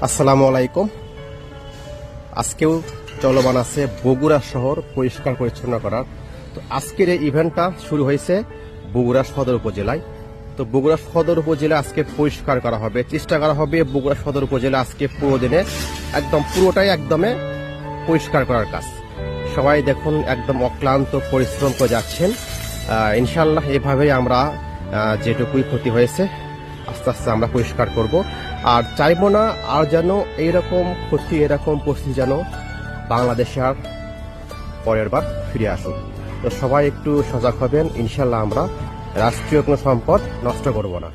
আসসালামু আলাইকুম। আজকেও চলমান আছে বগুড়া শহর পরিষ্কার পরিচ্ছন্ন করার। তো আজকের এই ইভেন্টটা শুরু হয়েছে বগুড়া সদর উপজেলায়। তো বগুড়া সদর উপজেলা আজকে পরিষ্কার করা হবে, চেষ্টা করা হবে বগুড়া সদর উপজেলা আজকে পুরো দিনে পুরোটাই পরিষ্কার করার কাজ। সবাই দেখুন একদম অক্লান্ত পরিশ্রম করে যাচ্ছেন। ইনশাল্লাহ এভাবেই আমরা যেটুকুই ক্ষতি হয়েছে আস্তে আস্তে আমরা পরিষ্কার করব। আর চাইবো না আর যেন এইরকম ক্ষতি, এরকম পরিস্থিতি যেন বাংলাদেশে আর পরের বার ফিরে আসুক। তো সবাই একটু সজাগ হবেন। ইনশাল্লাহ আমরা রাষ্ট্রীয় কোনো সম্পদ নষ্ট করব না।